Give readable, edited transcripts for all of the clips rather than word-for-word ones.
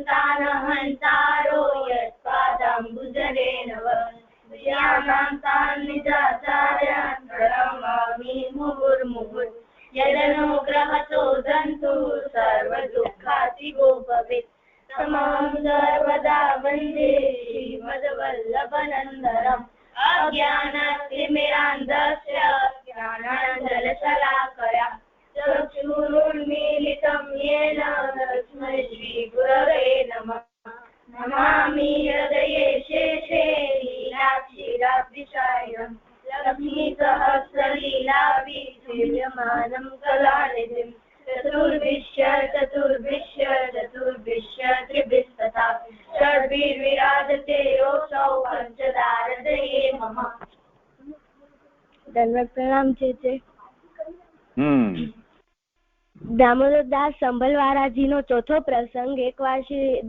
સંતાનહંતારો યત્પાદાંબુજરેણ શ્યામાં સાન્નિધાચાર્યાન પ્રણમામિ મુહુર્મુહુર્ યદનુગ્રહતો દંતુ સર્વદુઃખાતિગો ભવેत् તમં સર્વદા વંદે શ્રીમદ્વલ્લભનંદનम् અજ્ઞાનાતિમિરાન્ધસ્ય જ્ઞાનાંજનશલાકયા ચક્ષુરુન્મીલિतं येन તસ્मै શ્રીગુરવે નમઃ નમામિ હૃદયે શેષે લીલાક્ષીરાબ્ધિશાયનम् લક્ષ્મીસહસ્રલીલાભિ સેવ્યમાनं કલાનિધિम् ચતુર્ભિશ્ય ત્રિભિस्तथा ષડ્ભિર્વિરાજતે યોऽસૌ પંચદારદये મમ. ધન્યવાદ. પ્રણામ છે. દામોદરદાસ સંભલવારાજીનો ચોથો પ્રસંગ. એકવાર શ્રી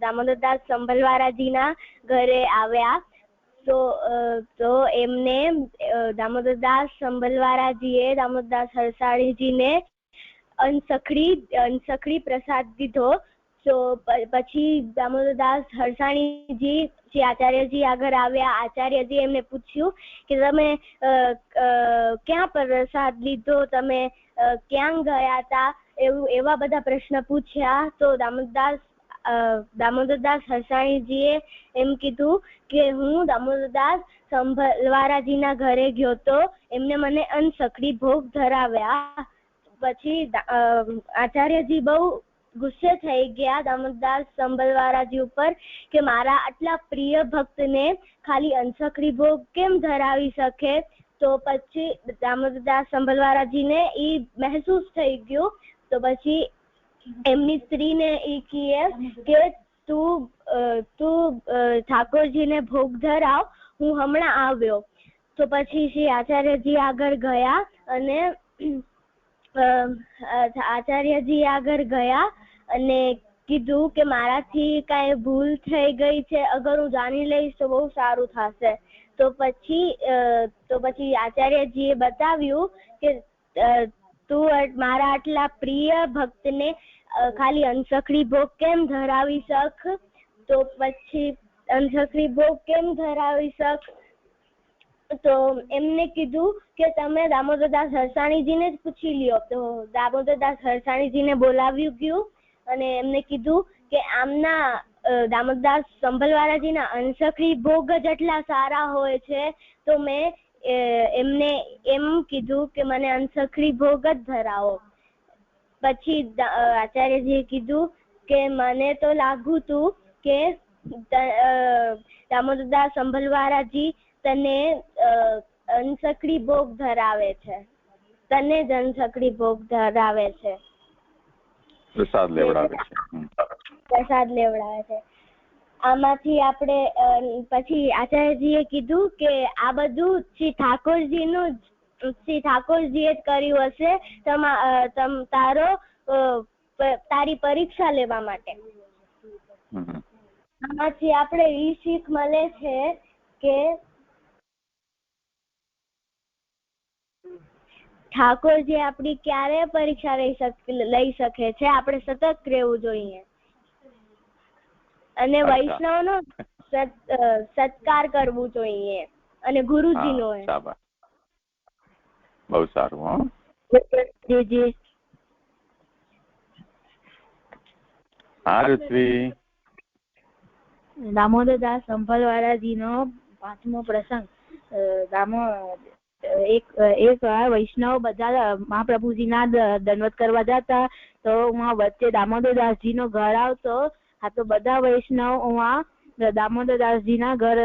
દામોદરદાસ સંભલવારાજીના ઘરે આવ્યા. તો એમને દામોદરદાસ સંભલવારાજીએ દામોદરદાસ હરસાણીજીને અનસખડી પ્રસાદ દીધો. તો પછી દામોદરદાસ હરસાણીજી શ્રી આચાર્યજી આગળ આવ્યા. આચાર્યજી એમને પૂછ્યું કે તમે ક્યાં પ્રસાદ લીધો, તમે ક્યાં ગયા હતા, એવા બધા પ્રશ્ન પૂછ્યા. તો દામોદરદાસ હરસાણીજીએ એમ કીધું કે હું દામોદરદાસ સંભલવારાજીના ઘરે ગયો તો એમને મને અનસખડી ભોગ ધરાવ્યા. પછી આચાર્યજી બહુ ગુસ્સે થઈ ગયા દામોદરદાસ સંભલવારાજી ઉપર કે મારા આટલા પ્રિય ભક્તને ખાલી અનસખડી ભોગ કેમ ધરાવી શકે. તો પછી દામોદરદાસ સંભલવારાજીને એ મહેસૂસ થઈ ગયું. તો પછી એમની સ્ત્રીને એ કહે કે તું ઠાકોરજીને ભોગ ધરાવ, હું હમણાં આવ્યો. તો પછી શ્રી આચાર્યજી આગળ ગયા અને કીધું કે મારાથી કાંઈ ભૂલ થઈ ગઈ છે, અગર હું જાણી લઈશ તો બહુ સારું થશે. તો પછી આચાર્યજીએ બતાવ્યું કે તું મારા આટલા પ્રિય ભક્તને ખાલી અનસખડી ભોગ કેમ ધરાવી શક. તો પછી અનસખડી ભોગ કેમ ધરાવી શક. તો એમને કીધું કે તમે દામોદરદાસ હરસાણીજીને જ પૂછી લ્યો. તો દામોદરદાસ હરસાણીજીને બોલાવ્યું ગયું અને એમને કીધું કે આમના દામોદરદાસ સંભલવારાજીના અનસખડી ભોગ જ એટલા સારા હોય છે. તો મેં એમને એમ કીધું કે મને અનસખડી ભોગ જ ધરાવો. પછી આચાર્યજીએ કીધું કે મને તો લાગ્યું તું કે દામોદરદાસ સંભલવારાજી તને અનસખડી ભોગ ધરાવે છે, તને જ અનસખડી ભોગ ધરાવે છે, પ્રસાદ લેવડાવે છે. આમાંથી આપણે પછી આચાર્યજીએ કીધું કે આ બધું શ્રી ઠાકોરજીએ જ કર્યું હશે, તારી પરીક્ષા લેવા માટે. આમાંથી આપણે એ શીખ મળે છે કે ઠાકોરજી આપણી ક્યારે પરીક્ષા લઈ શકે છે. આપણે સતત રહેવું જોઈએ અને વૈષ્ણવનો સત્કાર કરવું જોઈએ અને ગુરુજીનો. બહુ સારું. જી દામોદરદાસ સંભલવારાજીનો પાંચમો પ્રસંગ. એક વૈષ્ણવ બધા મહાપ્રભુજીના દંડવત કરવા જતા. તો વચ્ચે દામોદરદાસજીનો ઘર આવતો. હા, તો બધા વૈષ્ણવ દામોદરદાસજીના ઘર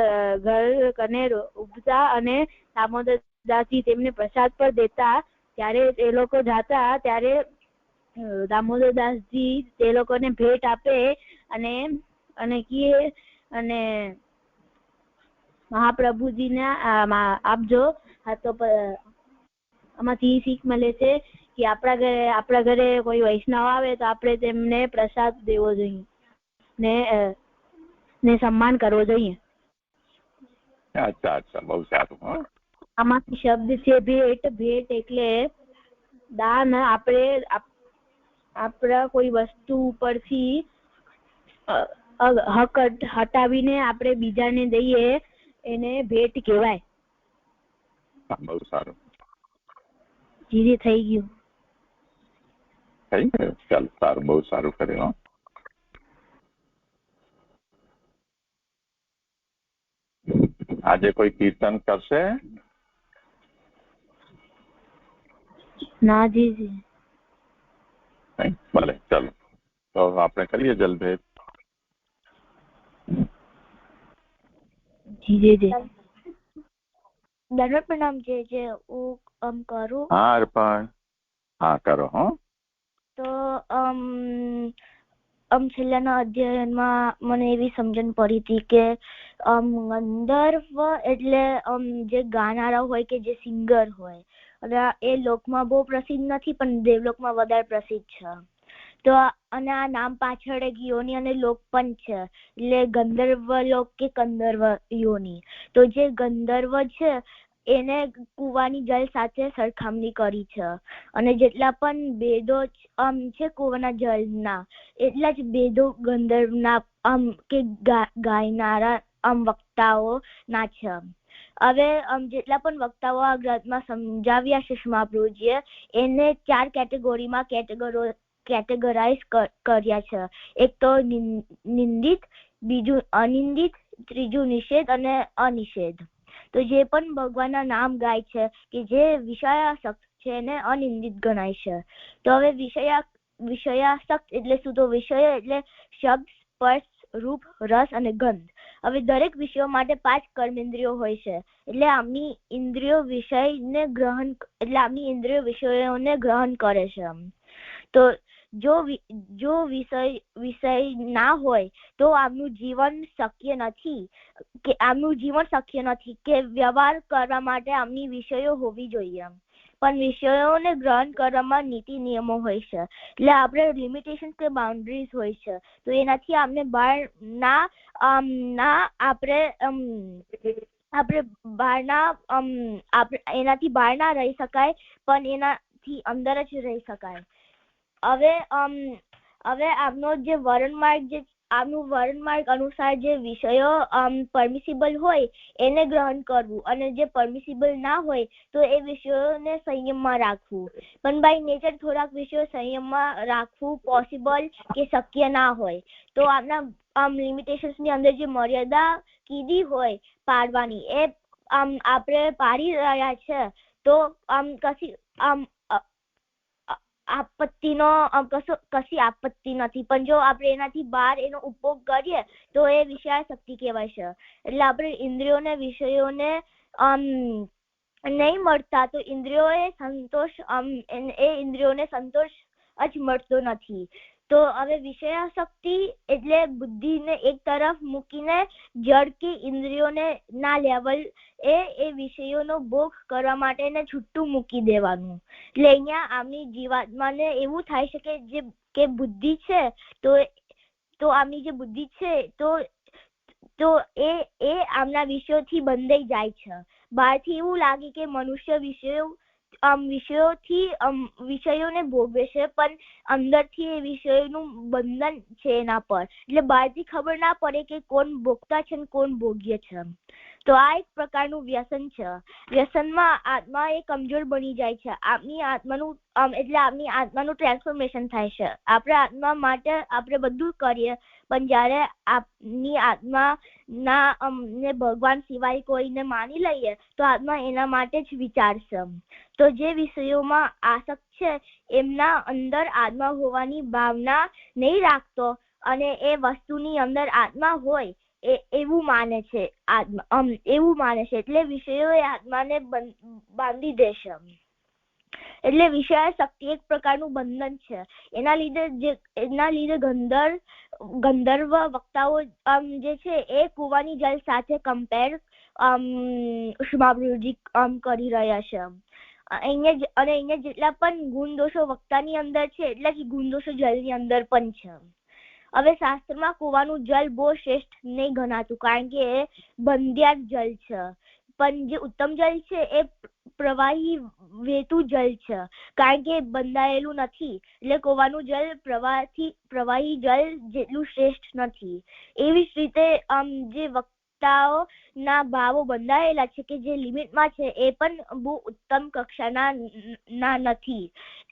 કને ઉભતા અને દામોદરદાસજી તેમને પ્રસાદ પર દેતા. ત્યારે એ લોકો જાતા ત્યારે દામોદરદાસજી તે લોકોને ભેટ આપે અને કહે અને મહાપ્રભુજીના આપજો. હા, તો આમાંથી શીખ મળે છે કે આપણા ઘરે કોઈ વૈષ્ણવ આવે તો આપણે તેમને પ્રસાદ દેવો જોઈએ ને સન્માન કરવો જોઈએ. અચ્છા, બહુ સારું. આમાંથી શબ્દ છે ભેટ. ભેટ એટલે દાન. આપણે આપણા કોઈ વસ્તુ ઉપરથી હક હટાવીને આપણે બીજાને દઈએ એને ભેટ કહેવાય. બહુ સારું. જીરી થઈ ગયું. થઈ ગયું. ચાલ સારું, બહુ સારું કર્યું. આજે કોઈ કીર્તન કરશે? ના જી. ભલે ચાલો તો આપણે કરીએ જલભેદ. જી દંડવત પ્રણામ. જે હું કરું. હા અર્પણ. હા કરો. હો તો છેલ્લાના અધ્યયનમાં મને એવી સમજણ પડી હતી કે ગંધર્વ એટલે જે ગાનારા હોય કે જે સિંગર હોય, અને એ લોકમાં બહુ પ્રસિદ્ધ નથી પણ દેવલોકમાં વધારે પ્રસિદ્ધ છે. તો અને આ નામ પાછળ એક યોની અને લોક પણ છે, એટલે ગંધર્વ લોક કે કંદર્વ યોની. તો જે ગંધર્વ છે એને કુવાની જલ સાથે સરખામણી કરી છે, અને જેટલા પણ ભેદો છે કુવાના જલના, એટલા જ ભેદો ગંધર્વના કે ગાયનારા વક્તાઓ ના છે. હવે જેટલા પણ વક્તાઓ આ ગ્રંથમાં સમજાવ્યા છે મહાપ્રભુજીએ, એને 4 કેટેગરીમાં કેટેગરાઇઝ કર્યા છે. એક તો નિંદિત, બીજું અનિંદિત, ત્રીજું નિષેધ અને અનિષેધ. તો જે પણ ભગવાનના નામ ગાય છે કે જે વિષયાસક્ત છે એને અનિંદિત ગણાય છે. તો હવે વિષયાસક્ત એટલે શું? તો વિષય એટલે શબ્દ, સ્પર્શ, રૂપ, રસ અને ગંધ. હવે દરેક વિષયો માટે 5 કર્મેન્દ્રિયો હોય છે, એટલે આમની ઇન્દ્રિયો વિષયને ગ્રહણ કરે છે. તો જો વિષય ના હોય તો આમનું જીવન શક્ય નથી કે વ્યવહાર કરવા માટે આમની વિષયો હોવી જોઈએ. પણ વિષયોને ગ્રહણ કરવામાં નીતિ નિયમો હોય છે, એટલે આપણે લિમિટેશન કે બાઉન્ડ્રીઝ હોય છે. તો એનાથી આપણે બહાર ના રહી શકાય, પણ એનાથી અંદર જ રહી શકાય. હવે આપનો જે વર્ણમાર્ગ અનુસાર જે વિષયો પરમિસિબલ હોય એને ગ્રહણ કરવું, અને જે પરમિસિબલ ના હોય તો એ વિષયોને સંયમમાં રાખવું. પણ બાય નેચર થોડાક વિષયો સંયમમાં રાખવું પોસિબલ કે શક્ય ના હોય. તો આપણા લિમિટેશન્સની અંદર જે મર્યાદા કીધી હોય પાડવાની, એ આપણે પાડી રહ્યા છે તો કશી આપત્તિ નથી. પણ જો આપણે એનાથી બહાર એનો ઉપયોગ કરીએ તો એ વિષયાશક્તિ કહેવાય છે. એટલે આપણે ઇન્દ્રિયોને વિષયોને નહીં મળતા તો ઇન્દ્રિયોને સંતોષ જ મળતો નથી. તો હવે વિષયાશક્તિ એટલે બુદ્ધિને એક તરફ મૂકીને જડ કે ઇન્દ્રિયોને ના લેવલ એ વિષયોનો ભોગ કરવા માટે એને છૂટું મૂકી દેવાનું. એટલે અહીંયા આમની જીવાત્માને એવું થાય છે કે બુદ્ધિ છે તો આમની જે બુદ્ધિ છે તો એ આમના વિષયોથી બંધાઈ જાય છે. બહારથી એવું લાગે કે મનુષ્ય વિષયોને ભોગવે છે, પણ અંદરથી એ વિષયોનું બંધન છે એના પર. એટલે બહારથી ખબર ના પડે કે કોણ ભોગતા છે ને કોણ ભોગ્ય છે. તો આ એક પ્રકારનું વ્યસન છે. વ્યસનમાં આત્મા એ કમજોર બની જાય છે. આપની આત્માનું ટ્રાન્સફોર્મેશન થાય છે. આપણે આત્મા માટે આપણે બધું કરીએ, પણ જ્યારે આપની આત્મા ને ભગવાન સિવાય કોઈને માની લઈએ તો આત્મા એના માટે જ વિચારશે. તો જે વિષયોમાં આસક્ત છે એમના અંદર આત્મા હોવાની ભાવના નહીં રાખતો, અને એ વસ્તુની અંદર આત્મા હોય એવું માને છે. એટલે વિષયો એ આત્માને બાંધી દેશે. એટલે વિષયાશક્તિ એક પ્રકારનું બંધન છે. એના લીધે ગંધર્વ વક્તાઓ જે છે એ કુવાની જલ સાથે કમ્પેર મહાપ્રભુજી કરી રહ્યા છે. અહીંયા જેટલા પણ ગુણ દોષો વક્તાની અંદર છે એટલા જ ગુણ દોષો જલની અંદર પણ છે. હવે શાસ્ત્રમાં કુવાનું જલ બહુ શ્રેષ્ઠ નહીં ગણાતું, કારણ કે એ બંધિયાર જલ છે. પણ જે ઉત્તમ જલ છે એ પ્રવાહી વહેતું જલ છે, કારણ કે બંધાયેલું નથી. એટલે કૂવાનું જલ પ્રવાહી જલ જેટલું શ્રેષ્ઠ નથી. એવી જ રીતે જે વક્તાઓ ના ભાવો બંધાયેલા છે કે જે લિમિટમાં છે એ પણ બહુ ઉત્તમ કક્ષાના નથી.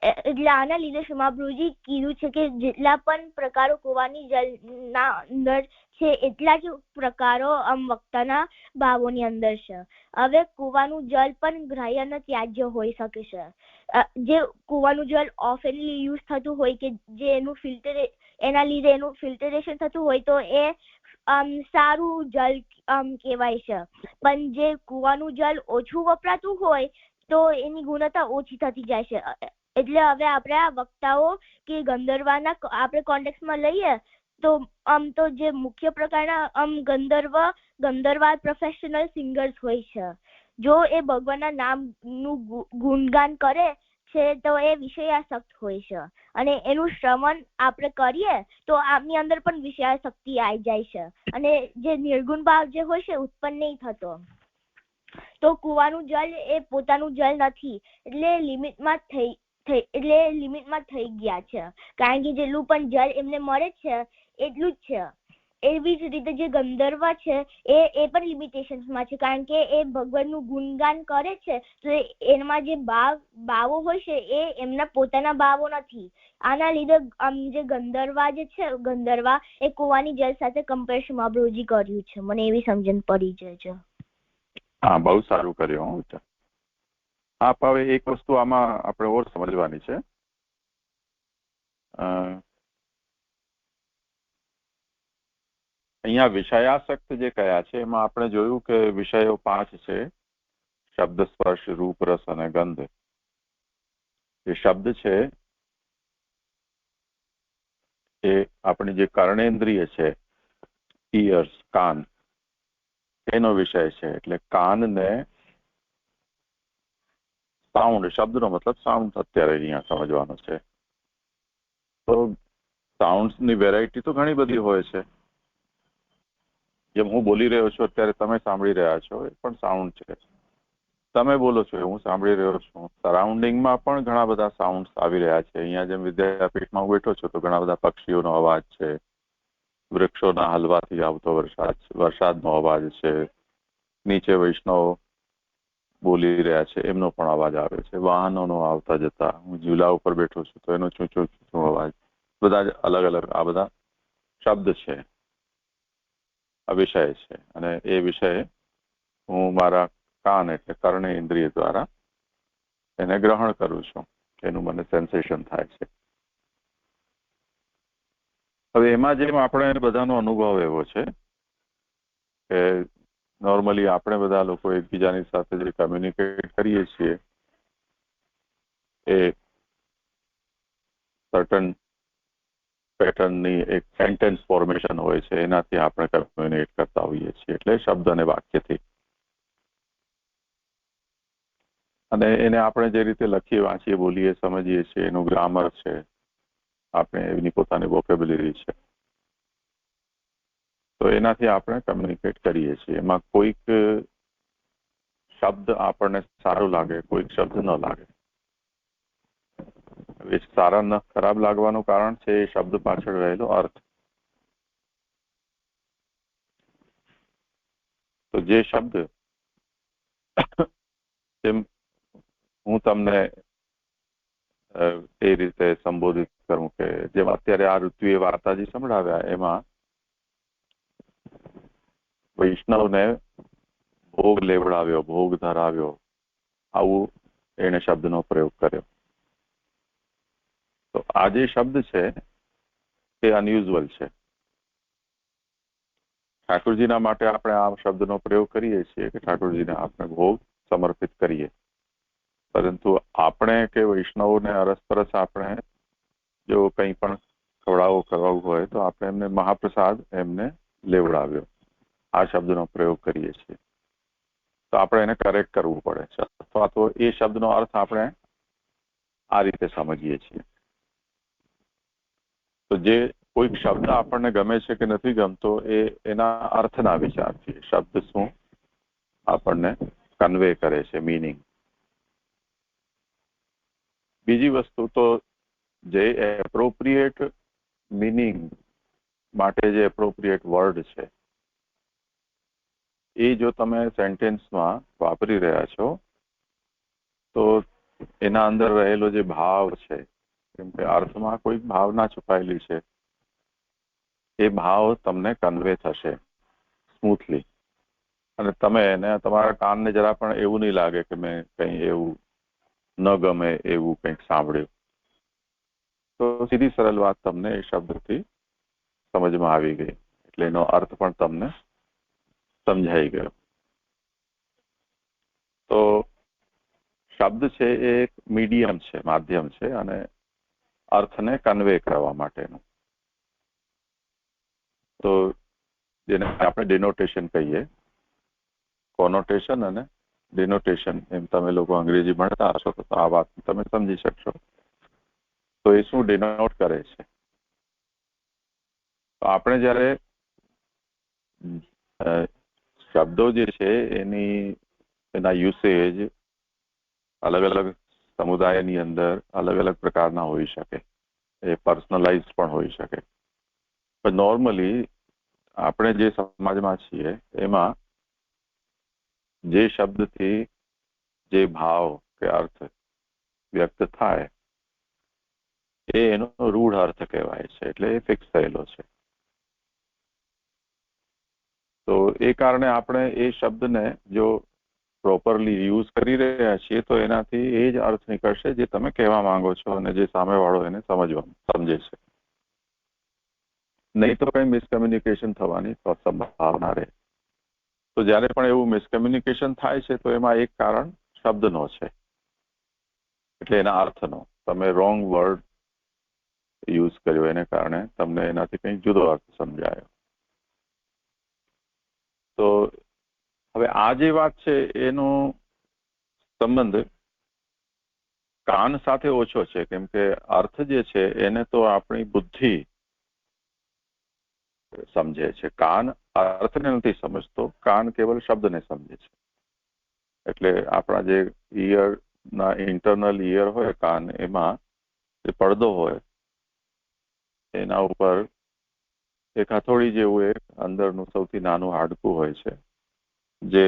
એટલે આના લીધે સમાભૃજી કીધું છે કે જેટલા પણ પ્રકારો કૂવાની જલના અંદર છે એટલા જ પ્રકારો વક્તાના ભાવોની અંદર છે. હવે કૂવાનું જલ પણ ગ્રાહ્ય અને ત્યાજ્ય હોઈ શકે છે. જે કૂવાનું જલ ઓફનલી યુઝ થતું હોય કે જે એના લીધે એનું ફિલ્ટરેશન થતું હોય તો એ સારું જલ કહેવાય છે. પણ જે કૂવાનું જલ ઓછું વપરાતું હોય તો એની ગુણવત્તા ઓછી થતી જાય છે. એટલે હવે આપણે આ વક્તાઓ કે ગંધર્વના આપણે કોન્ટેક્સમાં લઈએ તો જે મુખ્ય પ્રકારના ગંધર્વ પ્રોફેશનલ સિંગર્સ હોય છે. જો એ ભગવાનના નામનું ગુણગાન કરે છે તો એ વિષયાસક્ત હોય છે અને એનું શ્રવણ આપણે કરીએ તો આપની અંદર પણ વિષયાશક્તિ આવી જાય છે અને જે નિર્ગુણ ભાવ જે હોય છે ઉત્પન્ન નહીં થતો. તો કૂવાનું જલ એ પોતાનું જલ નથી, એટલે લિમિટમાં થઈ ગયા છે, કારણ કે જેટલું પણ જલ એમને મળે છે એટલું જ છે. એવી જ રીતે જે ગંધર્વ છે એ પણ લિમિટેશન્સમાં છે, કારણ કે એ ભગવાનનું ગુણગાન કરે છે તો એમાં જે ભાવો હોય છે એ એમના પોતાના ભાવો નથી. આના લીધે જે ગંધર્વા એ કૂવાની જલ સાથે કમ્પેર મહાપ્રભુજી કર્યું છે. મને એવી સમજણ પડી જાય છે. હા, બહુ સારું કર્યું. હવે એક વસ્તુ આમાં આપણે ઓર સમજવાની છે. અહીંયા વિષયાસક્ત જે કયા છે એમાં આપણે જોયું કે વિષયો 5 છે: શબ્દ, સ્પર્શ, રૂપ, રસ અને ગંધ. એ શબ્દ છે એ આપણી જે કર્ણેન્દ્રિય છે, ઇયર્સ, કાન, એનો વિષય છે. એટલે કાનને સાઉન્ડ, શબ્દનો મતલબ સાઉન્ડ અત્યારે અહીંયા સમજવાનો છે. તો સાઉન્ડ્સની વેરાયટી તો ઘણી બધી હોય છે. જેમ હું બોલી રહ્યો છું અત્યારે, તમે સાંભળી રહ્યા છો, એ પણ સાઉન્ડ છે. તમે બોલો છો, હું સાંભળી રહ્યો છું. સરાઉન્ડિંગમાં પણ ઘણા બધા સાઉન્ડ્સ આવી રહ્યા છે. અહીંયા જેમ વિદ્યાપીઠમાં હું બેઠો છું તો ઘણા બધા પક્ષીઓનો અવાજ છે, વૃક્ષોના હલવાથી આવતો વરસાદનો અવાજ છે, નીચે વૈષ્ણવ બોલી રહ્યા છે એમનો પણ અવાજ આવે છે, વાહનોનો આવતા જતા, હું ઝૂલા ઉપર બેઠો છું તો એનો ચૂંચો ચૂંચો અવાજ, બધા જ અલગ અલગ આ બધા શબ્દ છે, આ વિષય છે. અને એ વિષય હું મારા કાન એટલે કર્ણેન્દ્રિય દ્વારા એને ગ્રહણ કરું છું, એનું મને સેન્સેશન થાય છે. હવે એમાં જેમ આપણે બધાનો અનુભવ એવો છે કે નોર્મલી આપણે બધા લોકો એકબીજાની સાથે જે કમ્યુનિકેટ કરીએ છીએ એ સર્ટન પેટર્નની એક સેન્ટેન્સ ફોર્મેશન હોય છે, એનાથી આપણે કમ્યુનિકેટ કરતા હોઈએ છીએ, એટલે શબ્દ અને વાક્યથી. અને એને આપણે જે રીતે લખીએ, વાંચીએ, બોલીએ, સમજીએ છીએ એનું ગ્રામર છે, આપણે એની પોતાની વોકેબ્યુલરી છે, તો એનાથી આપણે કમ્યુનિકેટ કરીએ છીએ. એમાં કોઈક શબ્દ આપણને સારું લાગે, કોઈક શબ્દ ન લાગે. એ સારા ન ખરાબ લાગવાનું કારણ છે એ શબ્દ પાછળ રહેલો અર્થ. તો જે શબ્દ જેમ હું તમને એ રીતે સંબોધિત કરું કે જેમ અત્યારે આ ઋત્વિએ વાર્તાજી સંભળાવ્યા એમાં વૈષ્ણવને ભોગ લેવડાવ્યો, ભોગ ધરાવ્યો, આવું એને શબ્દનો પ્રયોગ કર્યો. તો આ જે શબ્દ છે એ અનયુઝ્યુઅલ છે. ઠાકોરજીના માટે આપણે આ શબ્દનો પ્રયોગ કરીએ છીએ કે ઠાકોરજીને આપણે ભોગ સમર્પિત કરીએ, પરંતુ આપણે કે વૈષ્ણવોને અરસપરસ આપણે જો કંઈ પણ ખવડાવવું હોય તો આપણે એમને મહાપ્રસાદ એમને લેવડાવ્યો, આ શબ્દનો પ્રયોગ કરીએ છીએ. તો આપણે એને કરેક્ટ કરવું પડે છે, અથવા તો એ શબ્દનો અર્થ આપણે આ રીતે સમજીએ છીએ. તો જે કોઈક શબ્દ આપણને ગમે છે કે નથી ગમતો એ એના અર્થના વિચારથી શબ્દ શું આપણને કન્વે કરે છે મીનિંગ. બીજી વસ્તુ તો જે એપ્રોપ્રિએટ મીનિંગ માટે જે એપ્રોપ્રિએટ વર્ડ છે એ જો તમે સેન્ટેન્સમાં વાપરી રહ્યા છો તો એના અંદર રહેલો જે ભાવ છે, કેમ કે અર્થમાં કોઈ ભાવના છુપાયેલી છે, એ ભાવ તમને કન્વે થશે સ્મૂથલી. અને તમે એને તમારા કાનને જરા પણ એવું નહીં લાગે કે મેં કંઈ એવું ન ગમે એવું કંઈક સાંભળ્યું. તો સીધી સરળ વાત તમને એ શબ્દથી સમજમાં આવી ગઈ, એટલે એનો અર્થ પણ તમને સમજાઈ ગયો. તો શબ્દ છે એ એક મીડિયમ છે, માધ્યમ છે, અને અર્થને કન્વે કરવા માટેનું. તો જેને આપણે ડિનોટેશન કહીએ, કોનોટેશન અને ડિનોટેશન, એમ તમે લોકો અંગ્રેજી ભણતા હશો તો આ વાત તમે સમજી શકશો. તો એ શું ડિનોટ કરે છે? તો આપણે જ્યારે શબ્દો જે છે એના યુસેજ અલગ અલગ સમુદાયની અંદર અલગ અલગ પ્રકારના હોઈ શકે, એ પર્સનલાઇઝ પણ હોઈ શકે. પણ નોર્મલી આપણે જે સમાજમાં છીએ એમાં જે શબ્દથી જે ભાવ કે અર્થ વ્યક્ત થાય એ એનો રૂઢ અર્થ કહેવાય છે, એટલે એ ફિક્સ થયેલો છે. તો એ કારણે આપણે એ શબ્દને જો પ્રોપરલી યુઝ કરી રહ્યા છીએ તો એનાથી એ જ અર્થ નીકળશે જે તમે કહેવા માંગો છો અને જે સામેવાળો એને સમજે છે. નહીં તો કંઈ મિસકમ્યુનિકેશન થવાની સંભાવના રહે. તો જ્યારે પણ એવું મિસકમ્યુનિકેશન થાય છે તો એમાં એક કારણ શબ્દનો છે, એટલે એના અર્થનો. તમે રોંગ વર્ડ યુઝ કર્યો એને કારણે તમને એનાથી કંઈક જુદો અર્થ સમજાયો. તો હવે આ જે વાત છે એનો સંબંધ કાન સાથે ઓછો છે, કેમ કે અર્થ જે છે એને તો આપણી બુદ્ધિ સમજે છે. કાન અર્થને નથી સમજતો, કાન કેવલ શબ્દને સમજે છે. એટલે આપણા જે ઇયરના ઇન્ટરનલ ઇયર હોય કાન, એમાં જે પડદો હોય એના ઉપર એક હથોડી જેવું એક અંદરનું સૌથી નાનું હાડકું હોય છે, જે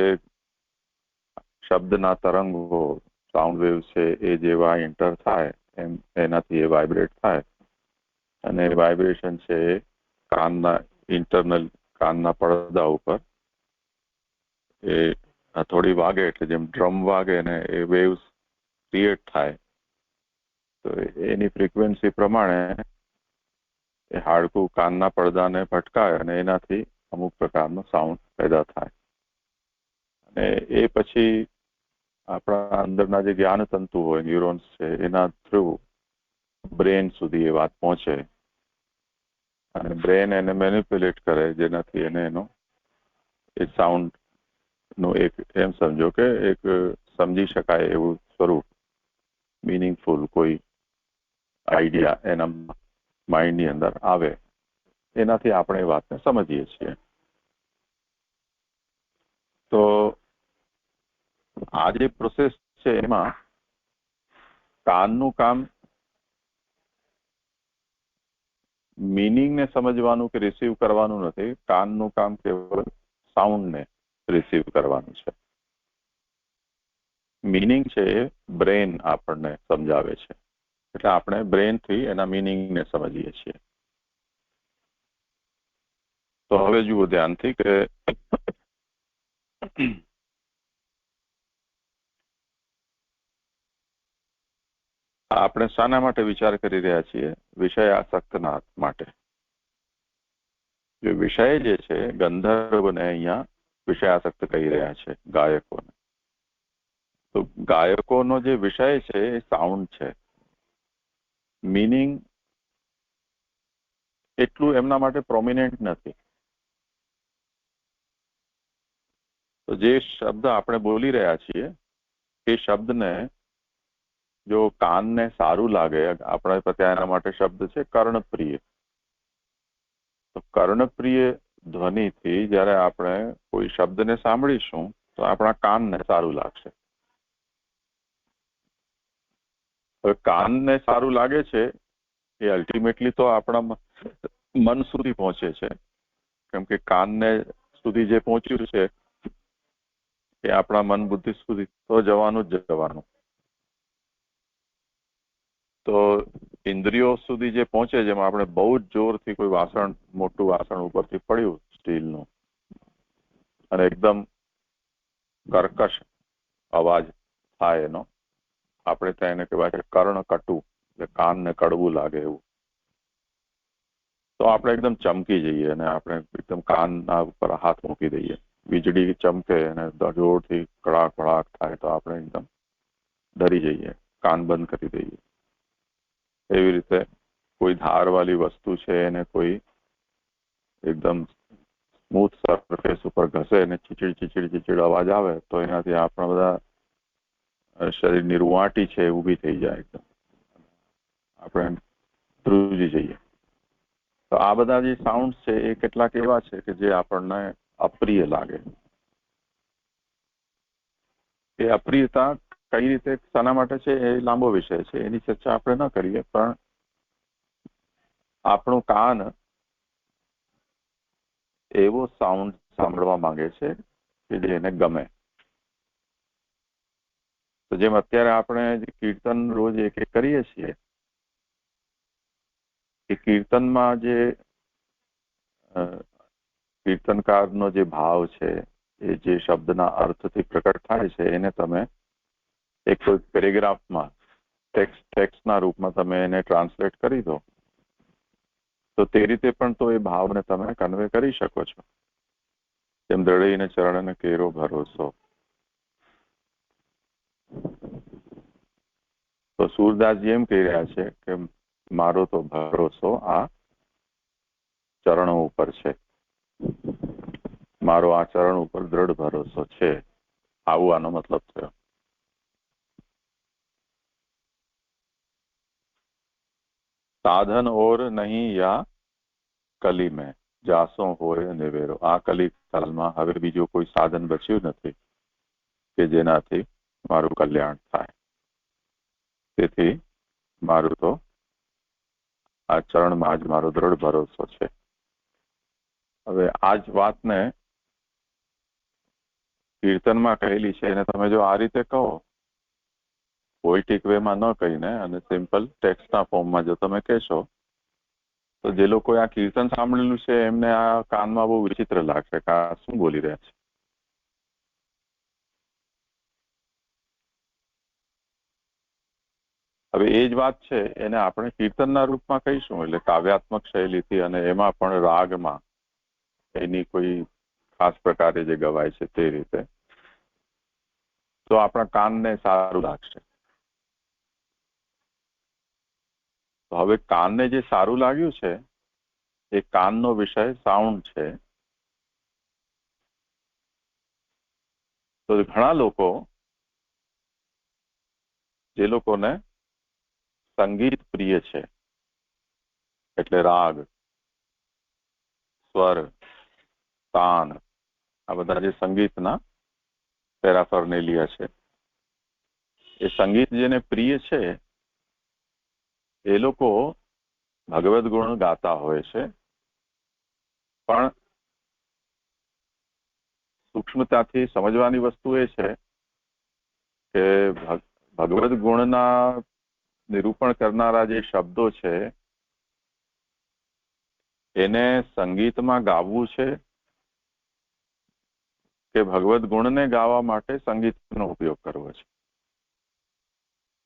શબ્દના તરંગો, સાઉન્ડ વેવ છે એ જેવા એન્ટર થાય એમ એનાથી એ વાઇબ્રેટ થાય, અને વાઇબ્રેશન છે એ કાનના ઇન્ટરનલ કાનના પડદા ઉપર એ હથોડી વાગે એટલે જેમ ડ્રમ વાગે ને એ વેવ્સ ક્રિએટ થાય. તો એની ફ્રીક્વન્સી પ્રમાણે એ હાડકું કાનના પડદાને ભટકાય અને એનાથી અમુક પ્રકારનો સાઉન્ડ પેદા થાય. અને એ પછી આપણા અંદરના જે જ્ઞાન તંતુ હોય, ન્યુરોન્સ છે, એના થ્રુ બ્રેન સુધી એ વાત પહોંચે અને બ્રેન એને મેનિપ્યુલેટ કરે, જેનાથી એને એનો એ સાઉન્ડનું એક એમ સમજો કે એક સમજી શકાય એવું સ્વરૂપ, મિનિંગફુલ કોઈ આઈડિયા એના માઇન્ડની અંદર આવે. એનાથી આપણે એ વાતને સમજીએ છીએ. તો આ જે પ્રોસેસ છે એમાં કાનનું કામ મિનિંગને સમજવાનું કે રિસીવ કરવાનું નથી. કાનનું કામ કેવળ સાઉન્ડને રિસીવ કરવાનું છે. મિનિંગ છે એ બ્રેન આપણને સમજાવે છે, એટલે આપણે બ્રેનથી એના મિનિંગને સમજીએ છીએ. તો હવે જુઓ ધ્યાનથી કે આપણે શાના માટે વિચાર કરી રહ્યા છીએ? વિષયાસક્તના માટે. જે વિષય જે છે, ગંધર્વને અહીંયા વિષયાસક્ત કહી રહ્યા છે, ગાયકોને. તો ગાયકોનો જે વિષય છે એ સાઉન્ડ છે. મિનિંગ એટલું એમના માટે પ્રોમિનેન્ટ નથી. તો જે શબ્દ આપણે બોલી રહ્યા છીએ એ શબ્દને જો કાનને સારું લાગે, આપણે ત્યાં એના માટે શબ્દ છે કર્ણપ્રિય. તો કર્ણપ્રિય ધ્વનિથી જ્યારે આપણે કોઈ શબ્દને સાંભળીશું તો આપણા કાનને સારું લાગશે. હવે કાનને સારું લાગે છે એ અલ્ટિમેટલી તો આપણા મન સુધી પહોંચે છે, કેમ કે કાનને સુધી જે પહોંચ્યું છે એ આપણા મન બુદ્ધિ સુધી તો જવાનું જ જવાનું. તો ઇન્દ્રિયો સુધી જે પહોંચે, જેમાં આપણે બહુ જ જોરથી કોઈ વાસણ, મોટું વાસણ ઉપરથી પડ્યું સ્ટીલનું, અને એકદમ કર્કશ અવાજ થાય એનો, આપણે ત્યાં એને કહેવાય છે કર્ણકટુ, એટલે કાનને કડવું લાગે એવું. તો આપણે એકદમ ચમકી જઈએ અને આપણે એકદમ કાનના ઉપર હાથ મૂકી દઈએ. વીજળી ચમકે અને જોરથી કડાક ભડાક થાય તો આપણે એકદમ ડરી જઈએ, કાન બંધ કરી દઈએ. એવી રીતે કોઈ ધારવાળી વસ્તુ છે એને કોઈ એકદમ સ્મૂથ સરફેસ ઉપર ઘસે અને ચીચીડ અવાજ આવે તો એનાથી આપણા બધા શરીરની રૂવાટી છે ઊભી થઈ જાય, એકદમ આપણે ધ્રુજી જઈએ. તો આ બધા જે સાઉન્ડ છે એ કેટલાક એવા છે કે જે આપણને અપ્રિય લાગે. એ અપ્રિયતા કઈ રીતે શાના માટે છે એ લાંબો વિષય છે, એની ચર્ચા આપણે ન કરીએ. પણ આપણું કાન એવો સાઉન્ડ સાંભળવા માંગે છે કે જે એને ગમે. તો જેમ અત્યારે આપણે જે કીર્તન રોજ એક એક કરીએ છીએ, એ કીર્તનમાં જે કીર્તનકારનો જે ભાવ છે, એ જે શબ્દના અર્થથી પ્રકટ થાય છે, એને તમે એક કોઈ પેરેગ્રાફમાં ટેક્સ્ટના રૂપમાં તમે એને ટ્રાન્સલેટ કરી દો તો તે રીતે પણ તો એ ભાવને તમે કન્વે કરી શકો છો. જેમ દળઈને ચરણને કેરો ભરોસો. તો સૂરદાસજી એમ કહી રહ્યા છે કે મારો તો ભરોસો આ ચરણો ઉપર છે, મારો આ ચરણ ઉપર દ્રઢ ભરોસો છે. આવું આનો મતલબ થયો. સાધન ઓર નહીં યા કલી મેં જાસો હોય નિવેરો. આ કલી કાલમાં હવે બીજું કોઈ સાધન બચ્યું નથી કે જેનાથી મારું કલ્યાણ થાય. તેથી મારું તો આ ચરણમાં જ મારો દ્રઢ ભરોસો છે. હવે આ જ વાતને કીર્તનમાં કહેલી છે એને તમે જો આ રીતે કહો, પોએટિક વેમાં ન કહીને અને સિમ્પલ ટેક્સ્ટના ફોર્મમાં જો તમે કહેશો તો જે લોકોએ આ કીર્તન સાંભળેલું છે એમને આ કાનમાં બહુ વિચિત્ર લાગશે કે આ શું બોલી રહ્યા છે. હવે એ જ વાત છે એને આપણે કીર્તનના રૂપમાં કહીશું, એટલે કાવ્યાત્મક શૈલીથી, અને એમાં પણ રાગમાં એની કોઈ ખાસ પ્રકારે જે ગવાય છે તે રીતે, તો આપણા કાનને સારું લાગશે. તો હવે કાનને જે સારું લાગ્યું છે એ કાનનો વિષય સાઉન્ડ છે. તો ઘણા લોકો, જે લોકોને સંગીત પ્રિય છે, એટલે રાગ, સ્વર, તાન, આ બધા જે સંગીતના પેરાફર્નેલિયા છે, એ સંગીત જેને પ્રિય છે એ લોકો ભગવદ ગુણ ગાતા હોય છે. પણ સૂક્ષ્મતાથી સમજવાની વસ્તુ એ છે કે ભગવદ ગુણના નિરૂપણ કરનારા જે શબ્દો છે એને સંગીતમાં ગાવું છે કે ભગવદ ગુણને ગાવા માટે સંગીતનો ઉપયોગ કરવો છે.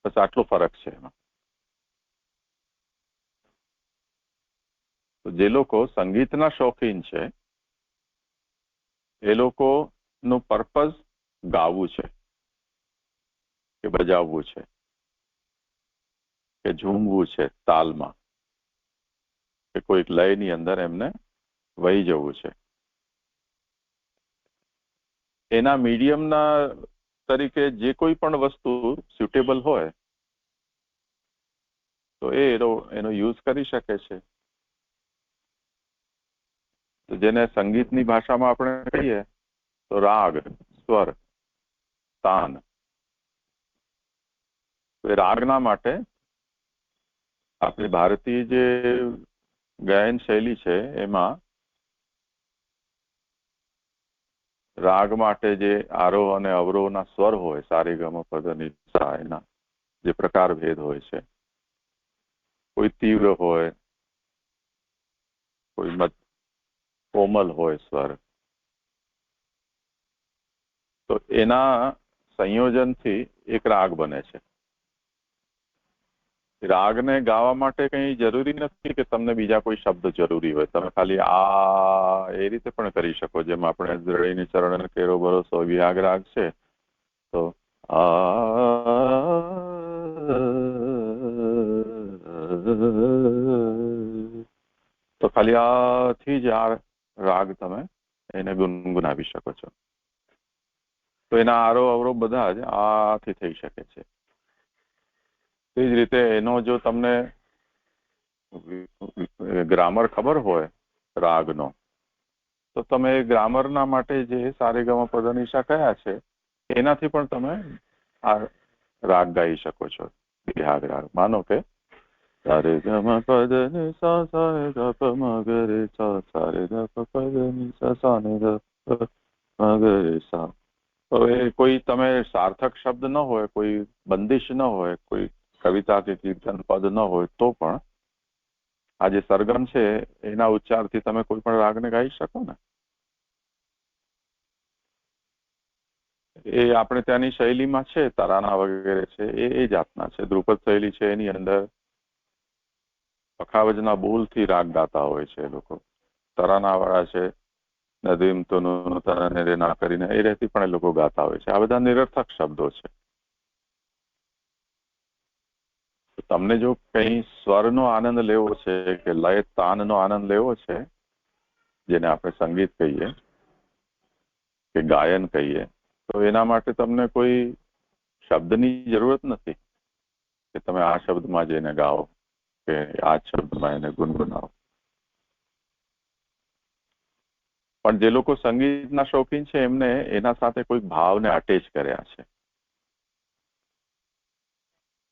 બસ આટલો ફરક છે એમાં. તો જે લોકો સંગીતના શોખીન છે એ લોકોનું પર્પઝ ગાવું છે કે બજાવવું છે કે ઝૂમવું છે તાલમાં, કે કોઈક લયની અંદર એમને વહી જવું છે. એના મીડિયમના તરીકે જે કોઈ પણ વસ્તુ સ્યુટેબલ હોય તો એનો યુઝ કરી શકે છે. તો જેને સંગીતની ભાષામાં આપણે કહીએ તો રાગ, સ્વર, તાન. રાગના માટે આપણી ભારતીય જે ગાયન શૈલી છે એમાં રાગ માટે જે આરોહ અને અવરોહના સ્વર હોય, સારેગમ પધની સા, એના જે પ્રકાર ભેદ હોય છે, કોઈ તીવ્ર હોય, કોઈ કોમલ હોય સ્વર, તો એના સંયોજનથી એક રાગ બને છે. રાગને ગાવા માટે કંઈ જરૂરી નથી કે તમને બીજા કોઈ શબ્દ જરૂરી હોય. તમે ખાલી આ એ રીતે પણ કરી શકો. જેમ આપણે દ્રઢીની ચરણ કેરો ભરોસો વિહાગ રાગ છે, તો તો ખાલી આથી જ આ રાગ તમે એને ગુનગુનાવી શકો છો. તો એના આરોહ અવરોહ બધા જ આથી થઈ શકે છે. તે જ રીતે એનો જો તમને ગ્રામર ખબર હોય રાગનો, તો તમે ગ્રામરના માટે જે સારેગમ પધનિસા કયા છે એનાથી પણ તમે આ રાગ ગાઈ શકો છો. વિહાગ રાગ માનો કે સારેગમ પધનિસા સારેગપ મગરે સા સારેગપ પધનિસા સારેગપ મગરે સા. હવે કોઈ તમે સાર્થક શબ્દ ન હોય, કોઈ બંદિશ ન હોય, કોઈ કવિતા કે કીર્તન પદ ન હોય, તો પણ આ જે સરગમ છે એના ઉચ્ચારથી તમે કોઈ પણ રાગને ગાઈ શકો ને. એ આપણે ત્યાંની શૈલીમાં છે, તરાના વગેરે છે, એ જાતના છે. ધ્રુપદ શૈલી છે એની અંદર અખાવજના બોલથી રાગ ગાતા હોય છે એ લોકો. તરાના વાળા છે નદીમ તો તને ના કરીને એ રહેતી પણ એ લોકો ગાતા હોય છે. આ બધા નિરર્થક શબ્દો છે. તમને જો કઈ સ્વરનો આનંદ લેવો છે કે લય તાનનો આનંદ લેવો છે, જેને આપણે સંગીત કહીએ કે ગાયન કહીએ, તો એના માટે તમને કોઈ શબ્દની જરૂરત નથી કે તમે આ શબ્દમાં જઈને ગાઓ કે આ શબ્દમાં એને ગુનગુનાવો. પણ જે લોકો સંગીતના શોખીન છે એમને એના સાથે કોઈ ભાવને અટેચ કર્યા છે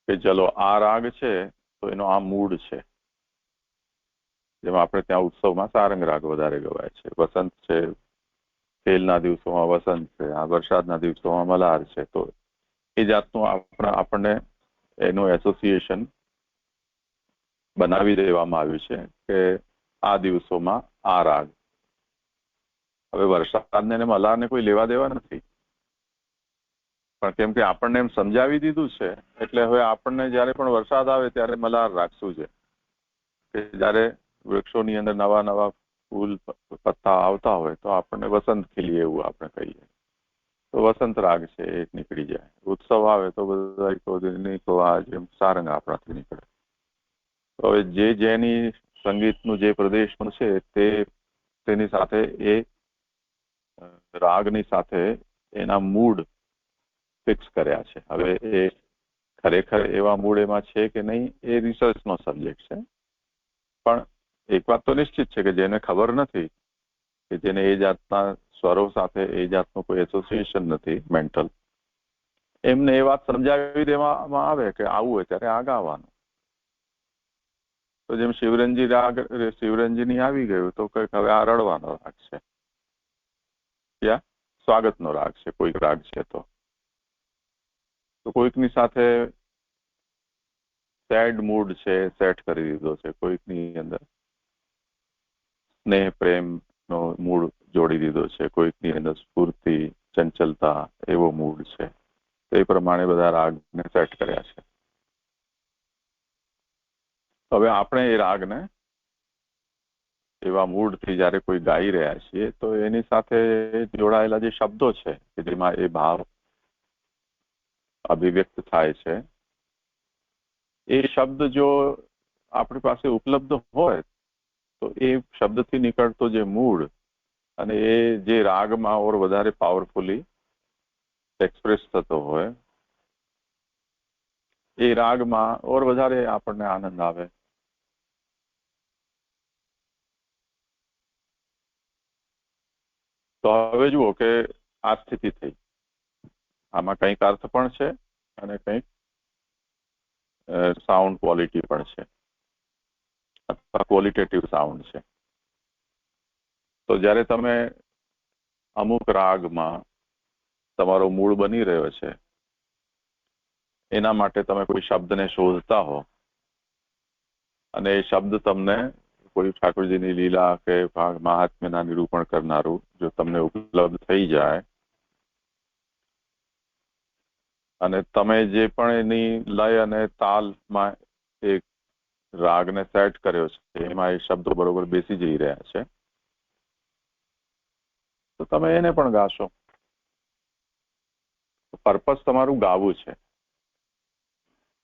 કે ચલો આ રાગ છે તો એનો આ મૂડ છે. જેમાં આપણે ત્યાં ઉત્સવમાં સારંગ રાગ વધારે ગવાય છે. વસંત છે, ખેલના દિવસોમાં વસંત છે, આ વરસાદના દિવસોમાં મલ્હાર છે. તો એ જાતનું આપણને એનું એસોસિએશન બનાવી દેવામાં આવ્યું છે કે આ દિવસોમાં આ રાગ. હવે વરસાદને ને મલ્હારને કોઈ લેવા દેવા નથી, પણ કેમ કે આપણને એમ સમજાવી દીધું છે એટલે હવે આપણને જયારે પણ વરસાદ આવે ત્યારે મલ્હાર રાખશું છે કે જયારે વૃક્ષોની અંદર નવા નવા ફૂલ પત્તા આવતા હોય તો આપણને વસંત ખીલી એવું આપણે કહીએ, તો વસંત રાગ છે એ નીકળી જાય. ઉત્સવ આવે તો બધા જેમ સારંગ આપણાથી નીકળે. તો હવે જે જેની સંગીતનું જે પ્રદેશનું છે તેની સાથે એ રાગની સાથે એના મૂડ ફિક્સ કર્યા છે. હવે એ ખરેખર એવા મૂડ એમાં છે કે નહીં એ રિસર્ચનો સબ્જેક્ટ છે. પણ એક વાત તો નિશ્ચિત છે કે જેને ખબર નથી, કે જેને એ જાતના સ્વરો સાથે એ જાતનું કોઈ એસોસિએશન નથી મેન્ટલ, એમને એ વાત સમજાવી દેવામાં આવે કે આવું હોય ત્યારે આ ગાવાનું. તો જેમ શિવરંજી રાગ શિવરંજીની આવી ગયું તો કંઈક હવે આ રડવાનો રાગ છે યા સ્વાગતનો રાગ છે, કોઈક રાગ છે તો કોઈકની સાથે સેડ મૂડ છે સેટ કરી દીધો છે, કોઈકની અંદર સ્નેહ પ્રેમનો મૂડ જોડી દીધો છે, કોઈકની અંદર સ્ફૂર્તિ ચંચલતા એવો મૂડ છે. એ પ્રમાણે બધા રાગને સેટ કર્યા છે. હવે આપણે એ રાગને એવા મૂડથી જયારે કોઈ ગાઈ રહ્યા છીએ તો એની સાથે જોડાયેલા જે શબ્દો છે કે જેમાં એ ભાવ અભિવ્યક્ત થાય છે, એ શબ્દ જો આપણી પાસે ઉપલબ્ધ હોય તો એ શબ્દથી નીકળતો જે મૂડ અને એ જે રાગમાં ઓર વધારે પાવરફુલી એક્સપ્રેસ થતો હોય એ રાગમાં ઓર વધારે આપણને આનંદ આવે. તો હવે જુઓ કે આ સ્થિતિ થઈ આમાં કંઈક અર્થ પણ છે અને કંઈક સાઉન્ડ ક્વોલિટી પણ છે અથવા ક્વોલિટેટિવ સાઉન્ડ છે. તો જ્યારે તમે અમુક રાગમાં તમારો મૂળ બની રહ્યો છે, એના માટે તમે કોઈ શબ્દને શોધતા હો અને એ શબ્દ તમને કોઈ ઠાકોરજીની લીલા કે મહાત્મ્યના નિરૂપણ કરનારું જો તમને ઉપલબ્ધ થઈ જાય અને તમે જે પણ એની લય અને તાલમાં એક રાગને સેટ કર્યો છે એમાં એ શબ્દો બરોબર બેસી જઈ રહ્યા છે, તો તમે એને પણ ગાશો. પર્પઝ તમારું ગાવું છે.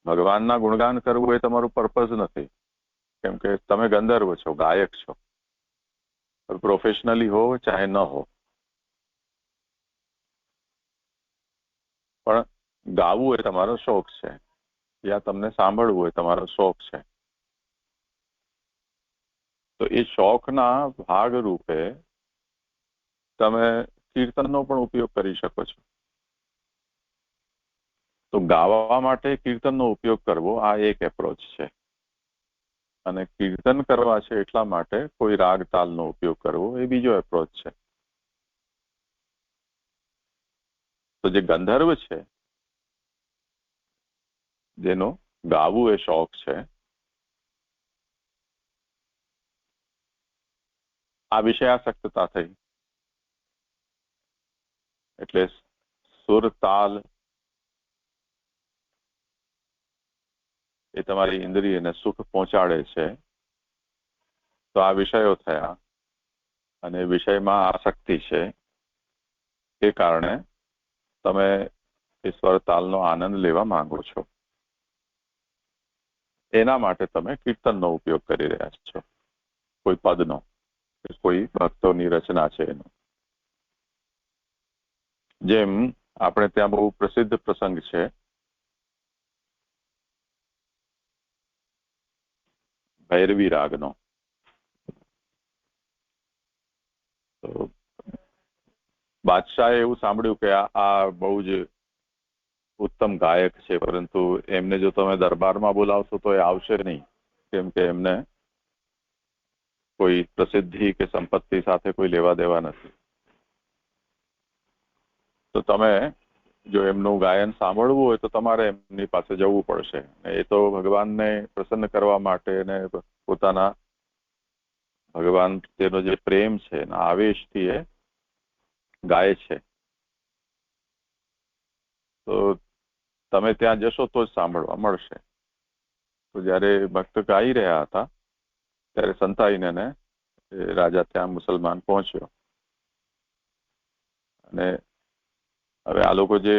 ભગવાનના ગુણગાન કરવું એ તમારું પર્પઝ નથી, કેમ કે તમે ગંધર્વ છો, ગાયક છો, પ્રોફેશનલી હો ચાહે ન હો, પણ ગાવું એ તમારો શોખ છે, યા તમને સાંભળવું એ તમારો શોખ છે. તો એ શોખના ભાગ રૂપે તમે કીર્તનનો પણ ઉપયોગ કરી શકો છો. તો ગાવા માટે કીર્તનનો ઉપયોગ કરવો આ એક એપ્રોચ છે, અને કીર્તન કરવા છે એટલા માટે કોઈ રાગ તાલનો ઉપયોગ કરવો એ બીજો એપ્રોચ છે. તો જે ગંધર્વ છે, જેનો ગાવું એ શોખ છે, આ વિષયાસક્તતા થઈ એટલે સુર તાલ એ તમારી ઇન્દ્રિયને સુખ પહોંચાડે છે, તો આ વિષયો થયા અને વિષયમાં આસક્તિ છે, એ કારણે તમે એ સ્વર તાલનો આનંદ લેવા માંગો છો. એના માટે તમે કીર્તનનો ઉપયોગ કરી રહ્યા છો, કોઈ પદનો, કોઈ ભક્તોની રચના છે એનો. જેમ આપણે ત્યાં બહુ પ્રસિદ્ધ પ્રસંગ છે ભૈરવી રાગનો. તો બાદશાહે એવું સાંભળ્યું કે આ બહુ જ ઉત્તમ ગાયક છે, પરંતુ એમને જો તમે દરબારમાં બોલાવશો તો એ આવશે નહીં, કેમ કે એમને કોઈ પ્રસિદ્ધિ કે સંપત્તિ સાથે કોઈ લેવા દેવા નથી. તો તમે જો એમનું ગાયન સાંભળવું હોય તો તમારે એમની પાસે જવું પડશે. એ તો ભગવાનને પ્રસન્ન કરવા માટે ને પોતાના ભગવાન તેનો જે પ્રેમ છે એના આવેશથી એ ગાય છે. તો તમે ત્યાં જશો તો જ સાંભળવા મળશે. તો જ્યારે ભક્ત ગાઈ રહ્યા હતા ત્યારે સંતાઈને રાજા ત્યાં મુસલમાન પહોંચ્યો, અને હવે આ લોકો જે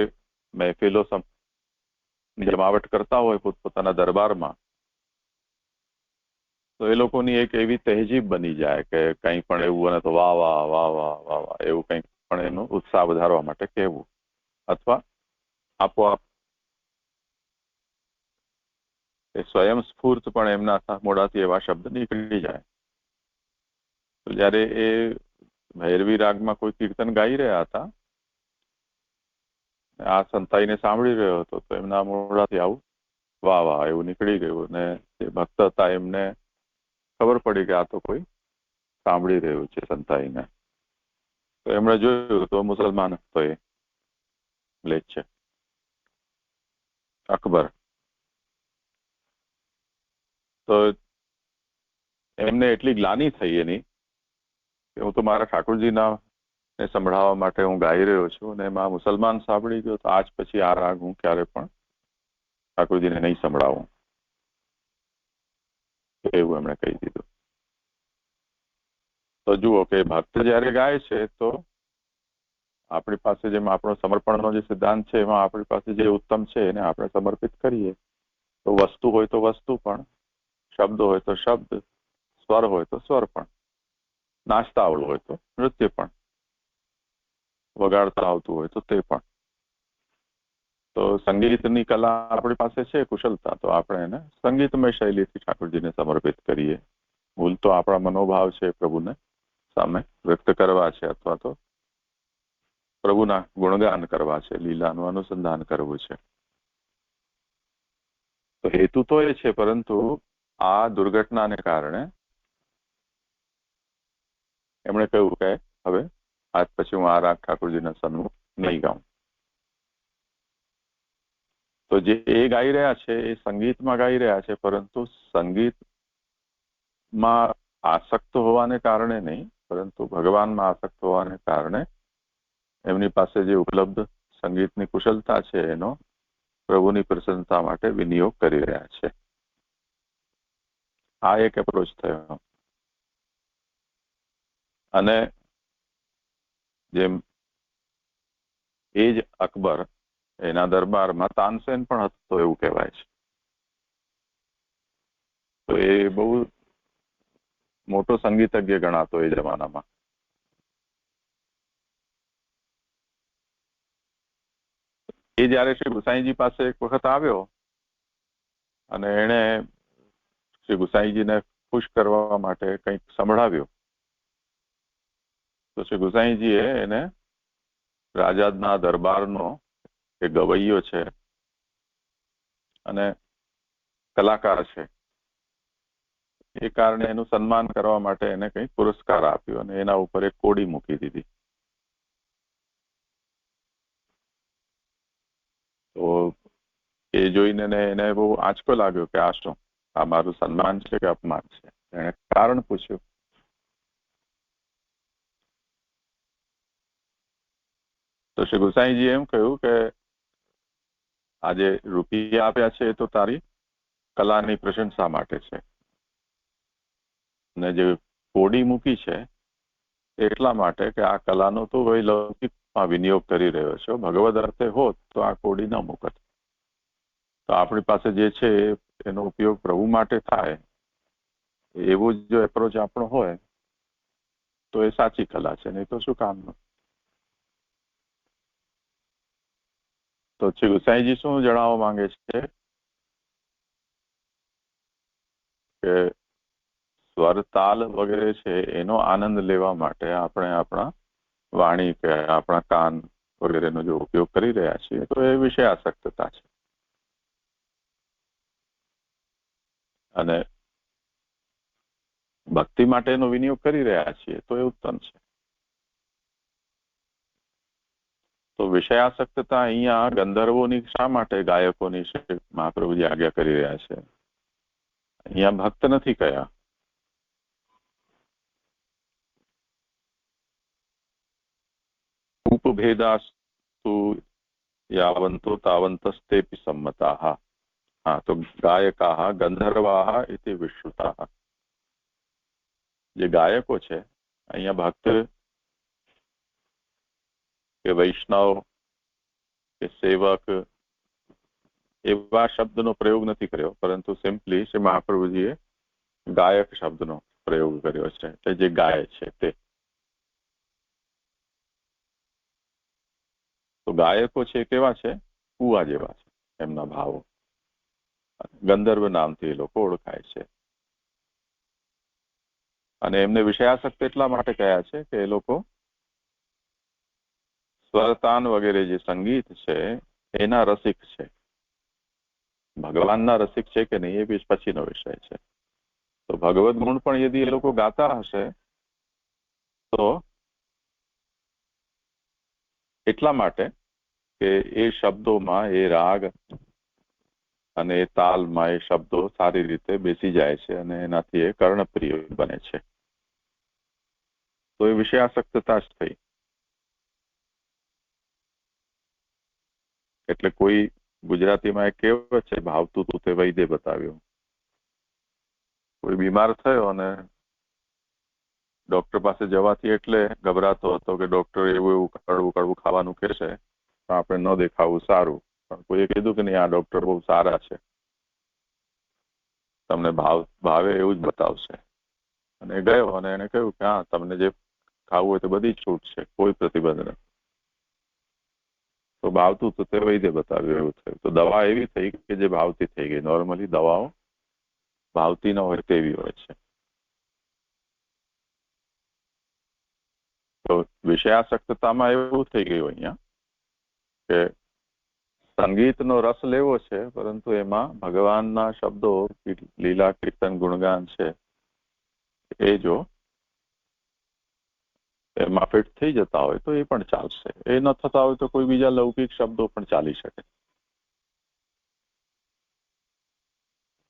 મહેફિલો જમાવટ કરતા હોય પોતપોતાના દરબારમાં, તો એ લોકોની એક એવી તહેજીબ બની જાય કે કંઈ પણ એવું અને તો વાહ વાહ વાહ વાહ વાહ વાહ એવું કંઈક પણ એનો ઉત્સાહ વધારવા માટે કહેવું, અથવા આપોઆપ એ સ્વયં સ્ફૂર્ત પણ એમના મોઢાથી એવા શબ્દ નીકળી જાય. તો જ્યારે એ ભૈરવી રાગમાં કોઈ કીર્તન ગાઈ રહ્યા હતા, આ સંતાઈને સાંભળી રહ્યો હતો, તો એમના મોઢાથી આવું વાહ વાહ એવું નીકળી ગયું, અને જે ભક્ત હતા એમને ખબર પડી કે આ તો કોઈ સાંભળી રહ્યું છે સંતાઈને. તો એમણે જોયું તો મુસલમાન હતો એ લેખ છે અકબર. તો એમને એટલી ગ્લાની થઈ એની કે હું તો મારા ઠાકોરજીના ને સંભળાવવા માટે હું ગાઈ રહ્યો છું, અને એમાં મુસલમાન સાંભળી ગયો, તો આજ પછી આ રાગ હું ક્યારે પણ ઠાકોરજીને નહીં સંભળાવું, એવું એમણે કહી દીધું. તો જુઓ કે ભક્ત જયારે ગાય છે તો આપણી પાસે જેમ આપણો સમર્પણનો જે સિદ્ધાંત છે એમાં આપણી પાસે જે ઉત્તમ છે એને આપણે સમર્પિત કરીએ. તો વસ્તુ હોય તો વસ્તુ પણ, શબ્દ હોય તો શબ્દ, સ્વર હોય તો સ્વર પણ, નાચતા આવડું હોય તો નૃત્ય પણ, વગાડતા આવતું હોય તો તે પણ. તો સંગીતની કલા આપણી પાસે છે, કુશળતા, તો આપણે એને સંગીતમય શૈલીથી ઠાકોરજીને સમર્પિત કરીએ. ભૂલ તો આપણા મનોભાવ છે પ્રભુને સામે વ્યક્ત કરવા છે, અથવા તો પ્રભુના ગુણગાન કરવા છે, લીલાનું અનુસંધાન કરવું છે. તો હેતુ તો એ છે, પરંતુ આ દુર્ઘટનાને કારણે એમણે કહ્યું કે હવે આજ પછી હું આ રાગ ઠાકોરજીના સન્મુખ નહીં ગાઉં. તો જે એ ગાઈ રહ્યા છે એ સંગીતમાં ગાઈ રહ્યા છે, પરંતુ સંગીતમાં આસક્ત હોવાને કારણે નહીં, પરંતુ ભગવાનમાં આસક્ત હોવાને કારણે એમની પાસે જે ઉપલબ્ધ સંગીતની કુશળતા છે એનો પ્રભુની પ્રસન્નતા માટે વિનિયોગ કરી રહ્યા છે. આ એક એપ્રોચ થયો. અને જેમ એ જ અકબર એના દરબારમાં તાનસેન પણ હતો એવું કહેવાય છે. તો એ બહુ મોટો સંગીતજ્ઞ ગણાતો એ જમાનામાં. એ જયારે શ્રી ગુસાઈજી પાસે એક વખત આવ્યો અને એણે શ્રી ગુસાઈજીને ખુશ કરવા માટે કંઈક સંભળાવ્યું, તો શ્રી ગુસાઈજીએ એને રાજાના દરબારનો એ ગવૈયો છે અને કલાકાર છે એ કારણે એનું સન્માન કરવા માટે એને કંઈક પુરસ્કાર આપ્યો અને એના ઉપર એક કોડી મૂકી દીધી. તો એ જોઈને એને બહુ આંચકો લાગ્યો કે આ શું, આ મારું સન્માન છે કે અપમાન છે. એણે કારણ પૂછ્યું. તો શ્રી ગુસાઈજી એમ કહ્યું કે આજે રૂપિયા આપ્યા છે એ તો તારી કલાની પ્રશંસા માટે છે, ને જે કોડી મૂકી છે એટલા માટે કે આ કલાનો તો લૌકિકમાં વિનિયોગ કરી રહ્યો છે, ભગવદ અર્થે હોત તો આ કોડી ન મૂકત. તો આપણી પાસે જે છે એનો ઉપયોગ પ્રભુ માટે થાય એવો જો એપ્રોચ આપણો હોય તો એ સાચી કલા છે, નહીં તો શું કામનું. તો શ્રી ગુસાઈજી શું જણાવવા માંગે છે કે સ્વર તાલ વગેરે છે એનો આનંદ લેવા માટે આપણે આપણા વાણી કે આપણા કાન વગેરેનો જો ઉપયોગ કરી રહ્યા છીએ તો એ વિશે આસક્તતા છે. અને ભક્તિ માટેનો વિનિયોગ કરી રહ્યા છીએ તો એ ઉત્તમ છે. તો વિષયાસક્તતા અહીંયા ગંધર્વોની શા માટે ગાયકોની મહાપ્રભુજી આજ્ઞા કરી રહ્યા છે? અહીંયા ભક્ત નથી કયા. ઉપભેદાસ્તુ યાવંતો તાવંતસ્તેપી સંમતાઃ. હા, તો ગાયકાઃ ગંધર્વાઃ ઇતિ વિશ્રુતાઃ. જે ગાયકો છે અહીંયા ભક્ત કે વૈષ્ણવ કે સેવક એવા શબ્દનો પ્રયોગ નથી કર્યો, પરંતુ સિમ્પલી શ્રી મહાપ્રભુજીએ ગાયક શબ્દનો પ્રયોગ કર્યો છે, એટલે જે ગાય છે તે. તો ગાયકો છે કેવા છે? કુવા જેવા છે એમના ભાવો. ગંધર્વ નામથી એ લોકો ઓળખાય છે. અને એમને વિષયાસક્ત એટલા માટે કહ્યા છે કે એ લોકો સ્વરતાન વગેરે જે સંગીત છે એના રસિક છે. ભગવાનના રસિક છે કે નહીં એ બી પછીનો વિષય છે. તો ભગવદ ગુણ પણ યદી એ લોકો ગાતા હશે તો એટલા માટે કે એ શબ્દોમાં એ રાગ અને એ તાલમાં એ શબ્દો સારી રીતે બેસી જાય છે અને એનાથી એ કર્ણપ્રિય બને છે. તો એ વિષયાસક્તતા જ થઈ. એટલે કોઈ ગુજરાતીમાં એક કહેવત છે, ભાવતું તું તે વૈદ્ય બતાવ્યું. કોઈ બીમાર થયો અને ડોક્ટર પાસે જવાથી એટલે ગભરાતો હતો કે ડોક્ટર એવું કડવું ખાવાનું કહેશે તો આપણે ન દેખાવું સારું. પણ કોઈએ કીધું કે નહીં, આ ડોક્ટર બહુ સારા છે, તમને ભાવે એવું જ બતાવશે. અને ગયો અને એને કહ્યું કે હા, તમને જે ખાવું હોય તો બધી છૂટ છે, કોઈ પ્રતિબંધ નથી. તો ભાવતું તો તે વૈદ્ય બતાવ્યું એવું થયું. તો દવા એવી થઈ કે જે ભાવતી થઈ ગઈ. નોર્મલી દવાઓ ભાવતી ન હોય તેવી હોય છે. તો વિષયાસક્તતામાં એવું થઈ ગયું અહીંયા કે સંગીતનો રસ લેવો છે, પરંતુ એમાં ભગવાનના શબ્દો, લીલા, કીર્તન, ગુણગાન છે એ જો એમાં ફિટ થઈ જતા હોય તો એ પણ ચાલશે. એ ન થતા હોય તો કોઈ બીજા લૌકિક શબ્દો પણ ચાલી શકે.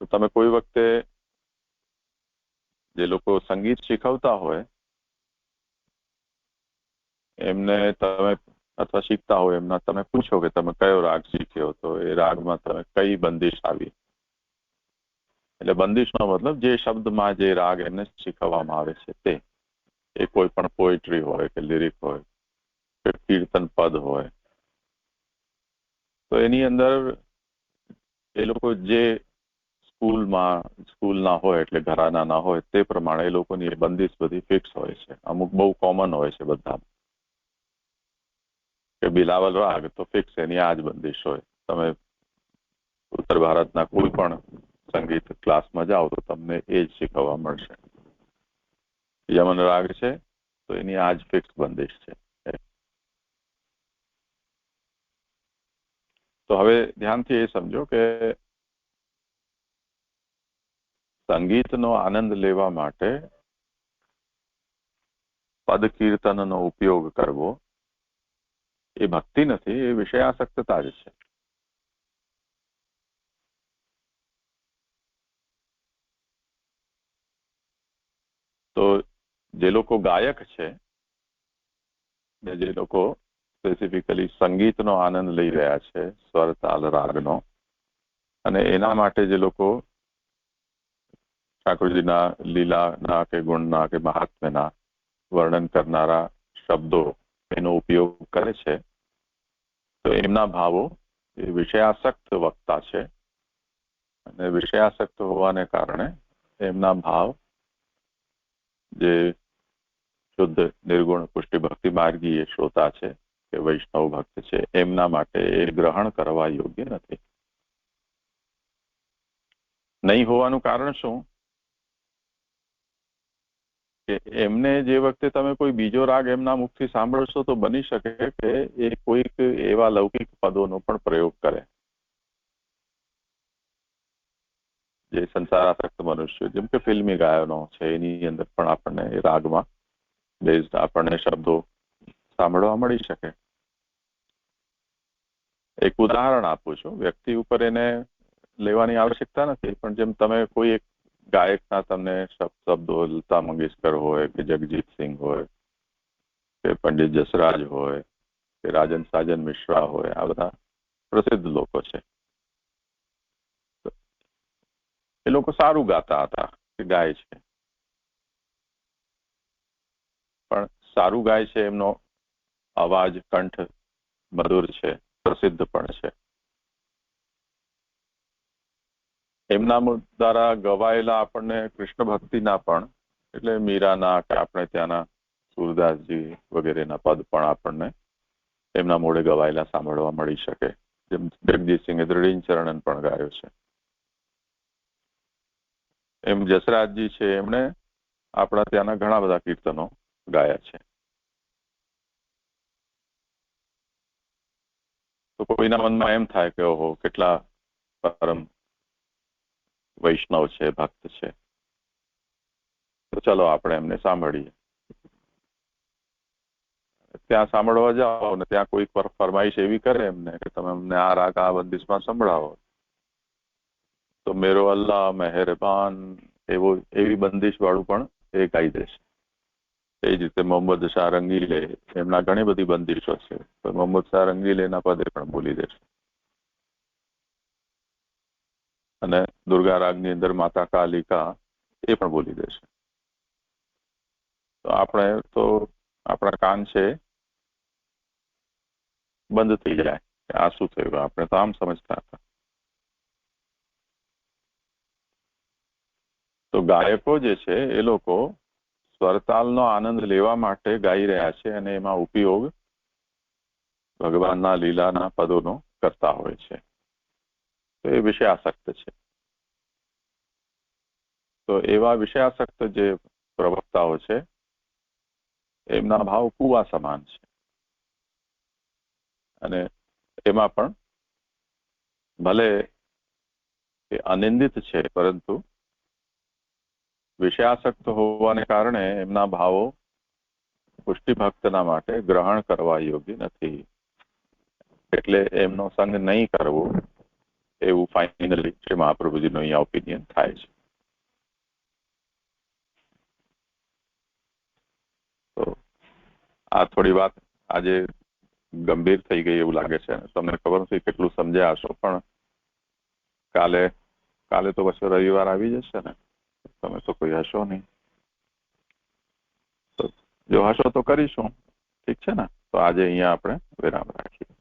તો તમે કોઈ વખતે જે લોકો સંગીત શીખવતા હોય એમને તમે અથવા શીખતા હોય એમના તમે પૂછો કે તમે કયો રાગ શીખ્યો, તો એ રાગમાં તમે કઈ બંદિશ આવી. એટલે બંદિશનો મતલબ જે શબ્દમાં જે રાગ એમને શીખવવામાં આવે છે તે. એ કોઈ પણ પોએટ્રી હોય કે લિરિક હોય કે કીર્તન પદ હોય, તો એની અંદર એ લોકો જે સ્કૂલના હોય એટલે ઘરાના હોય તે પ્રમાણે એ લોકોની એ બંદિશ બધી ફિક્સ હોય છે. અમુક બહુ કોમન હોય છે બધા, કે બિલાવલ રાગ તો ફિક્સ એની આ જ બંદિશ હોય. તમે ઉત્તર ભારતના કોઈ પણ સંગીત ક્લાસમાં જાઓ તો તમને એ જ શીખવવા મળશે. યમન રાગ છે તો એની આ જ ફિક્સ બંદિશ છે. તો હવે ધ્યાનથી એ સમજો કે સંગીતનો આનંદ લેવા માટે પદ કીર્તનનો ઉપયોગ કરવો એ ભક્તિ નથી, એ વિષયાસક્તતા જ છે. તો જે લોકો ગાયક છે, જે લોકો સ્પેસિફિકલી સંગીતનો આનંદ લઈ રહ્યા છે, સ્વર તાલ રાગનો, અને એના માટે જે લોકો ઠાકોરજીના લીલાના કે ગુણના કે મહાત્મ્યના વર્ણન કરનારા શબ્દો એનો ઉપયોગ કરે છે, તો એમના ભાવો એ વિષયાસક્ત વક્તા છે. અને વિષયાસક્ત હોવાને કારણે એમના ભાવ જે શુદ્ધ નિર્ગુણ પુષ્ટિ ભક્તિ માર્ગી એ શ્રોતા છે કે વૈષ્ણવ ભક્ત છે એમના માટે એ ગ્રહણ કરવા યોગ્ય નથી. નહીં હોવાનું કારણ શું? કે એમને જે વખતે તમે કોઈ બીજો રાગ એમના મુખથી સાંભળશો તો બની શકે કે એ કોઈક એવા લૌકિક પદોનો પણ પ્રયોગ કરે જે સંસારાસક્ત મનુષ્ય, જેમ કે ફિલ્મી ગાયનો છે, એની અંદર પણ આપણને એ રાગમાં બેઝડ આપણને શબ્દો સાંભળવા મળી શકે. એક ઉદાહરણ આપું છું, વ્યક્તિ ઉપર એને લેવાની આવશ્યકતા નથી, પણ જેમ તમે કોઈ એક ગાયકના તમને શબ્દો લતા મંગેશકર હોય કે જગજીત સિંહ હોય કે પંડિત જસરાજ હોય કે રાજન સાજન મિશ્રા હોય, આ બધા પ્રસિદ્ધ લોકો છે. એ લોકો સારું ગાતા હતા કે ગાય છે, પણ સારું ગાય છે, એમનો અવાજ કંઠ મધુર છે, પ્રસિદ્ધ પણ છે. એમના દ્વારા ગવાયેલા આપણને કૃષ્ણ ભક્તિના પણ, એટલે મીરાના કે આપણે ત્યાંના સુરદાસજી વગેરેના પદ પણ આપણને એમના મોઢે ગવાયેલા સાંભળવા મળી શકે. જેમ જગજીતસિંહે દ્રઢીન ચરણન પણ ગાયો છે, એમ જસરાજજી છે એમણે આપણા ત્યાંના ઘણા બધા કીર્તનો ગાયા છે. તો કોઈના મનમાં એમ થાય કે ઓહો કેટલા પરમ વૈષ્ણવ છે, ભક્ત છે, તો ચલો આપણે એમને સાંભળીએ. ત્યાં સાંભળવા જાઓ ને ત્યાં કોઈક ફરમાઈશ એવી કરે એમને કે તમે અમને આ રાગ આ બંદિશમાં સંભળાવો, તો મેરો અલ્લાહ મહેરબાન એવી બંદિશ વાળું પણ એ ગાઈ દેશે. એ જ રીતે મોહમ્મદ શાહ રંગીલે, એમના ઘણી બધી બંદિશો છે, તો મોહમ્મદ શાહ રંગીલેના પદે પણ બોલી દેશે. અને દુર્ગા રાગની અંદર માતા કાલિકા એ પણ બોલી દેશે. તો આપણે તો આપણા કાન છે બંધ થઈ જાય કે આ શું થયું, આપણે તો આમ સમજતા હતા. તો ગાયકો જે છે એ લોકો સ્વરતાલનો આનંદ લેવા માટે ગાઈ રહ્યા છે અને એમાં ઉપયોગ ભગવાનના લીલાના પદોનો કરતા હોય છે. તો એ વિષયાસક્ત છે. તો એવા વિષયાસક્ત જે પ્રવક્તાઓ છે એમના ભાવ કુવા સમાન છે, અને એમાં પણ ભલે એ અનિંદિત છે, પરંતુ વિષયાસક્ત હોવાને કારણે એમના ભાવો પુષ્ટિ ભક્તના માટે ગ્રહણ કરવા યોગ્ય નથી, એટલે એમનો સંગ નહીં કરવો એવું ફાઇનલી શ્રી મહાપ્રભુજીનો અહીંયા ઓપિનિયન થાય છે. તો આ થોડી વાત આજે ગંભીર થઈ ગઈ એવું લાગે છે. તમને ખબર નથી કેટલું સમજ્યા હશો, પણ કાલે તો પછી રવિવાર આવી જશે ને, તમે તો કોઈ હશો નહીં. તો જો હશો તો કરીશું, ઠીક છે ને? તો આજે અહીંયા આપણે વિરામ રાખીએ.